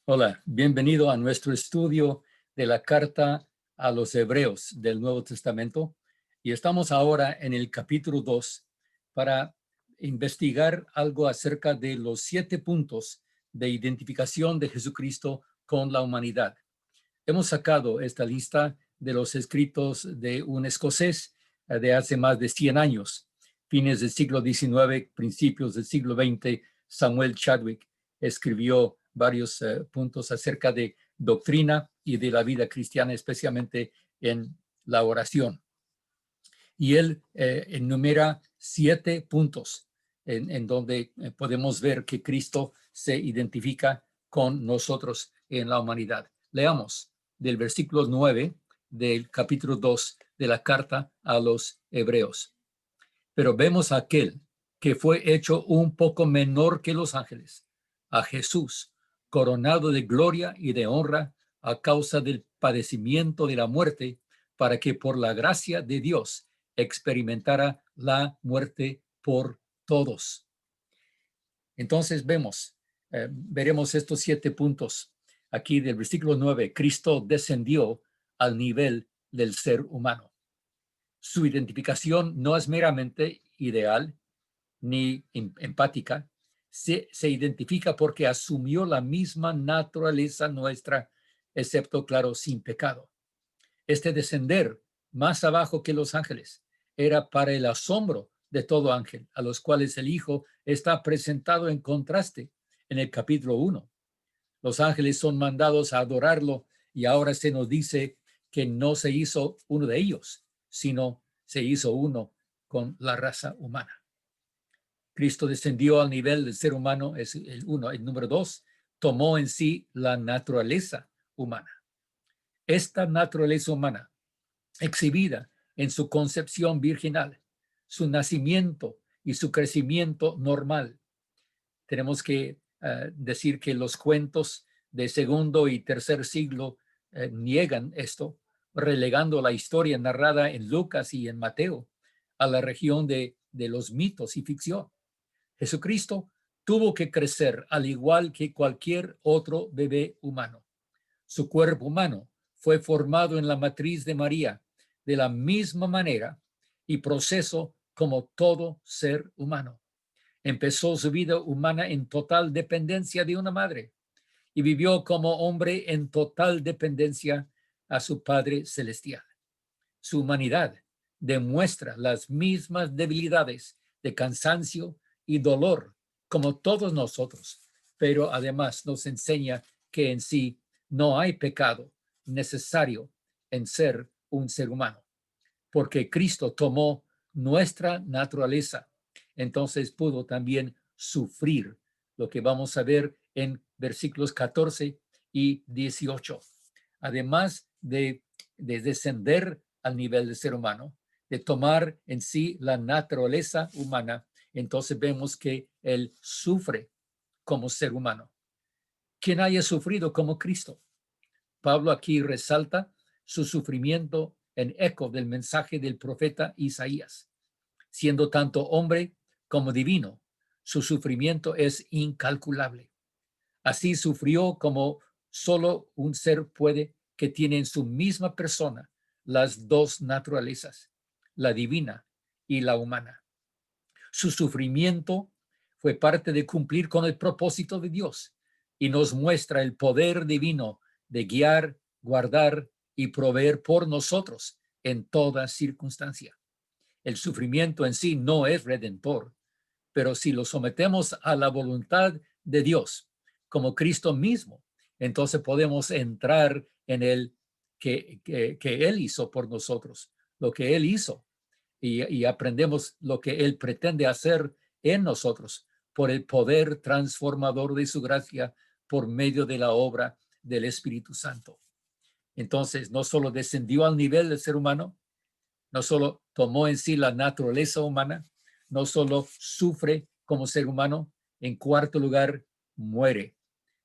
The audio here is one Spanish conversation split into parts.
Hola, bienvenido a nuestro estudio de la carta a los Hebreos del Nuevo Testamento. Y estamos ahora en el capítulo 2 para investigar algo acerca de los 7 puntos de identificación de Jesucristo con la humanidad. Hemos sacado esta lista de los escritos de un escocés de hace más de 100 años, fines del siglo XIX, principios del siglo XX. Samuel Chadwick escribió varios puntos acerca de doctrina y de la vida cristiana, especialmente en la oración. Y él enumera 7 puntos en donde podemos ver que Cristo se identifica con nosotros en la humanidad. Leamos del versículo 9 del capítulo 2 de la carta a los Hebreos. Pero vemos a aquel que fue hecho un poco menor que los ángeles, a Jesús, coronado de gloria y de honra a causa del padecimiento de la muerte, para que por la gracia de Dios experimentara la muerte por todos. Entonces veremos estos 7 puntos aquí del versículo 9. Cristo descendió al nivel del ser humano. Su identificación no es meramente ideal ni empática. Se identifica porque asumió la misma naturaleza nuestra, excepto, claro, sin pecado. Este descender más abajo que los ángeles era para el asombro de todo ángel, a los cuales el Hijo está presentado en contraste en el capítulo 1. Los ángeles son mandados a adorarlo y ahora se nos dice que no se hizo uno de ellos, sino se hizo uno con la raza humana. Cristo descendió al nivel del ser humano, es el 1. El número 2, tomó en sí la naturaleza humana. Esta naturaleza humana, exhibida en su concepción virginal, su nacimiento y su crecimiento normal. Tenemos que decir que los cuentos de segundo y tercer siglo niegan esto, relegando la historia narrada en Lucas y en Mateo a la región de los mitos y ficción. Jesucristo tuvo que crecer al igual que cualquier otro bebé humano. Su cuerpo humano fue formado en la matriz de María de la misma manera y proceso como todo ser humano. Empezó su vida humana en total dependencia de una madre y vivió como hombre en total dependencia a su Padre Celestial. Su humanidad demuestra las mismas debilidades de cansancio y dolor como todos nosotros, pero además nos enseña que en sí no hay pecado necesario en ser un ser humano, porque Cristo tomó nuestra naturaleza, entonces pudo también sufrir, lo que vamos a ver en versículos 14 y 18. Además de descender al nivel del ser humano, de tomar en sí la naturaleza humana, entonces vemos que él sufre como ser humano. ¿Quién haya sufrido como Cristo? Pablo aquí resalta su sufrimiento en eco del mensaje del profeta Isaías. Siendo tanto hombre como divino, su sufrimiento es incalculable. Así sufrió como solo un ser puede, que tiene en su misma persona las dos naturalezas, la divina y la humana. Su sufrimiento fue parte de cumplir con el propósito de Dios y nos muestra el poder divino de guiar, guardar y proveer por nosotros en toda circunstancia. El sufrimiento en sí no es redentor, pero si lo sometemos a la voluntad de Dios, como Cristo mismo, entonces podemos entrar en el que Él hizo por nosotros, lo que Él hizo, y aprendemos lo que Él pretende hacer en nosotros por el poder transformador de su gracia por medio de la obra del Espíritu Santo. Entonces, no solo descendió al nivel del ser humano, no solo tomó en sí la naturaleza humana, no solo sufre como ser humano, en cuarto lugar, muere.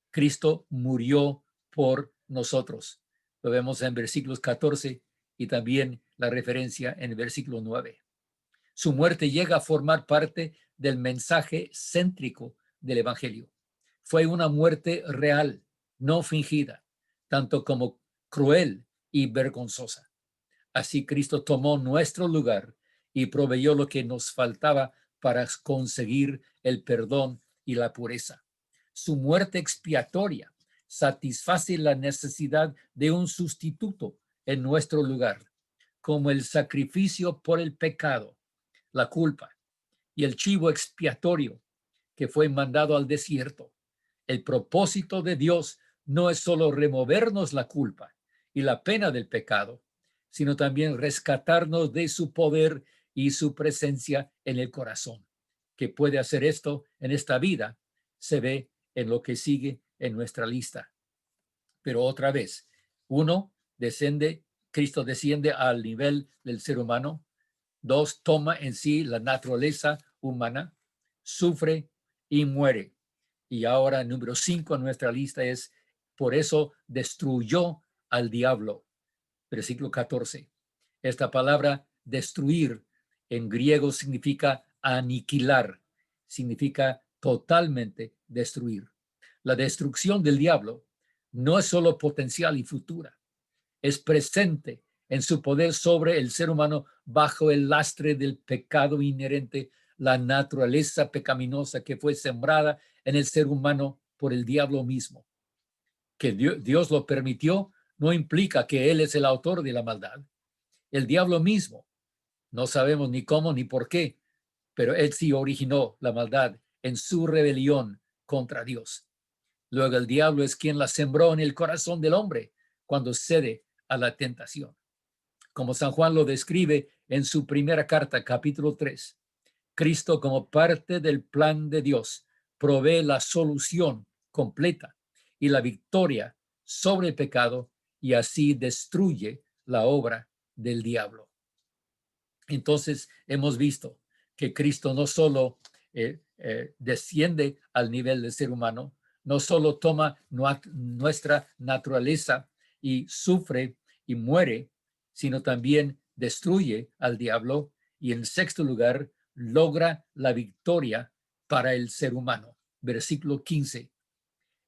Cristo murió por nosotros. Lo vemos en versículos 14 y también la referencia en el versículo 9. Su muerte llega a formar parte del mensaje céntrico del Evangelio. Fue una muerte real, no fingida, tanto como cruel y vergonzosa. Así Cristo tomó nuestro lugar y proveyó lo que nos faltaba para conseguir el perdón y la pureza. Su muerte expiatoria satisface la necesidad de un sustituto en nuestro lugar, como el sacrificio por el pecado, la culpa y el chivo expiatorio que fue mandado al desierto. El propósito de Dios no es solo removernos la culpa y la pena del pecado, sino también rescatarnos de su poder y su presencia en el corazón. Que puede hacer esto en esta vida, se ve en lo que sigue en nuestra lista. Pero otra vez, Cristo desciende al nivel del ser humano. 2, toma en sí la naturaleza humana, sufre y muere. Y ahora, número 5 en nuestra lista es, por eso destruyó al diablo. Versículo 14. Esta palabra destruir en griego significa aniquilar, significa totalmente destruir. La destrucción del diablo no es solo potencial y futura, es presente en su poder sobre el ser humano bajo el lastre del pecado inherente, la naturaleza pecaminosa que fue sembrada en el ser humano por el diablo mismo. Que Dios lo permitió no implica que Él es el autor de la maldad. El diablo mismo, no sabemos ni cómo ni por qué, pero Él sí originó la maldad en su rebelión contra Dios. Luego el diablo es quien la sembró en el corazón del hombre cuando cede a la tentación. Como San Juan lo describe en su primera carta, capítulo 3, Cristo, como parte del plan de Dios, provee la solución completa y la victoria sobre el pecado y así destruye la obra del diablo. Entonces hemos visto que Cristo no solo desciende al nivel del ser humano, no solo toma nuestra naturaleza y sufre y muere, sino también destruye al diablo y en sexto lugar logra la victoria para el ser humano. Versículo 15.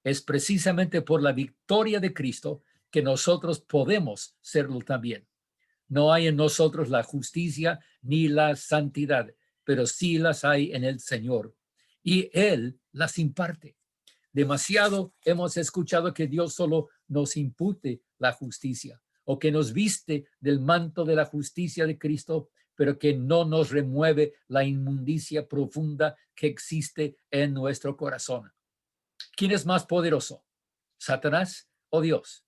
Es precisamente por la victoria de Cristo que nosotros podemos serlo también. No hay en nosotros la justicia ni la santidad, pero sí las hay en el Señor. Y Él las imparte. Demasiado hemos escuchado que Dios solo nos impute la justicia o que nos viste del manto de la justicia de Cristo, pero que no nos remueve la inmundicia profunda que existe en nuestro corazón. ¿Quién es más poderoso? ¿Satanás o Dios?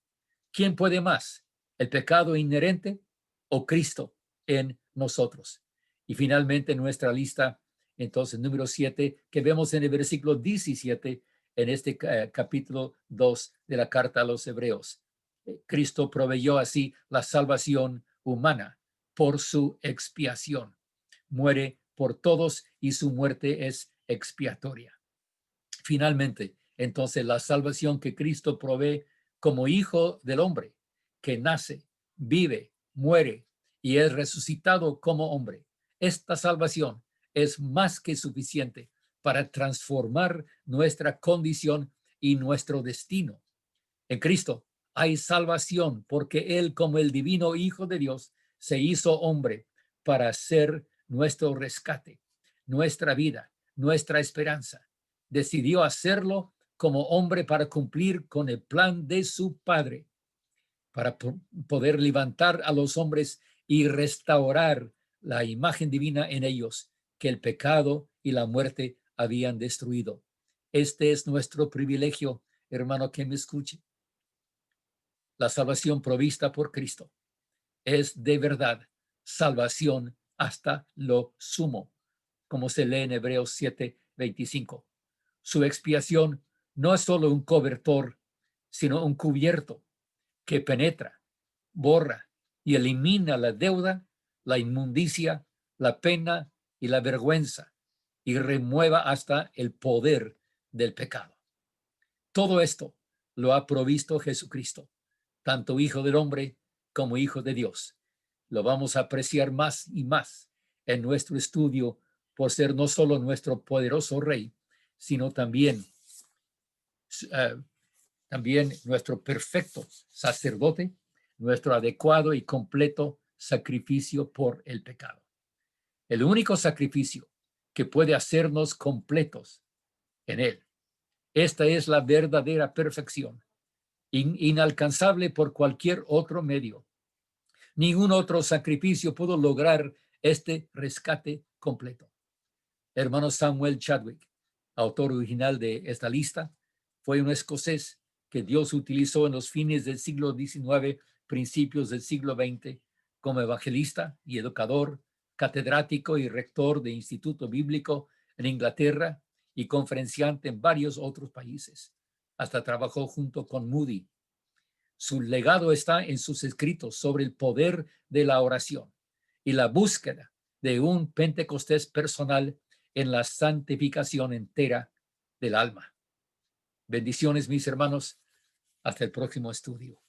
¿Quién puede más? ¿El pecado inherente o Cristo en nosotros? Y finalmente nuestra lista, entonces número 7, que vemos en el versículo 17 en este capítulo 2 de la carta a los Hebreos. Cristo proveyó así la salvación humana por su expiación. Muere por todos y su muerte es expiatoria. Finalmente, entonces la salvación que Cristo provee como hijo del hombre, que nace, vive, muere y es resucitado como hombre. Esta salvación es más que suficiente para transformar nuestra condición y nuestro destino. En Cristo hay salvación porque Él, como el divino Hijo de Dios, se hizo hombre para ser nuestro rescate, nuestra vida, nuestra esperanza. Decidió hacerlo como hombre para cumplir con el plan de su Padre, para poder levantar a los hombres y restaurar la imagen divina en ellos que el pecado y la muerte habían destruido. Este es nuestro privilegio, hermano que me escuche. La salvación provista por Cristo es de verdad salvación hasta lo sumo, como se lee en Hebreos 7:25. Su expiación no es solo un cobertor, sino un cubierto que penetra, borra y elimina la deuda, la inmundicia, la pena y la vergüenza y remueva hasta el poder del pecado. Todo esto lo ha provisto Jesucristo, tanto Hijo del Hombre como Hijo de Dios. Lo vamos a apreciar más y más en nuestro estudio por ser no solo nuestro poderoso Rey, sino también también nuestro perfecto sacerdote, nuestro adecuado y completo sacrificio por el pecado. El único sacrificio que puede hacernos completos en él. Esta es la verdadera perfección, inalcanzable por cualquier otro medio. Ningún otro sacrificio pudo lograr este rescate completo. Hermano Samuel Chadwick, autor original de esta lista, fue un escocés que Dios utilizó en los fines del siglo XIX, principios del siglo XX, como evangelista y educador, catedrático y rector de instituto bíblico en Inglaterra y conferenciante en varios otros países. Hasta trabajó junto con Moody. Su legado está en sus escritos sobre el poder de la oración y la búsqueda de un Pentecostés personal en la santificación entera del alma. Bendiciones, mis hermanos. Hasta el próximo estudio.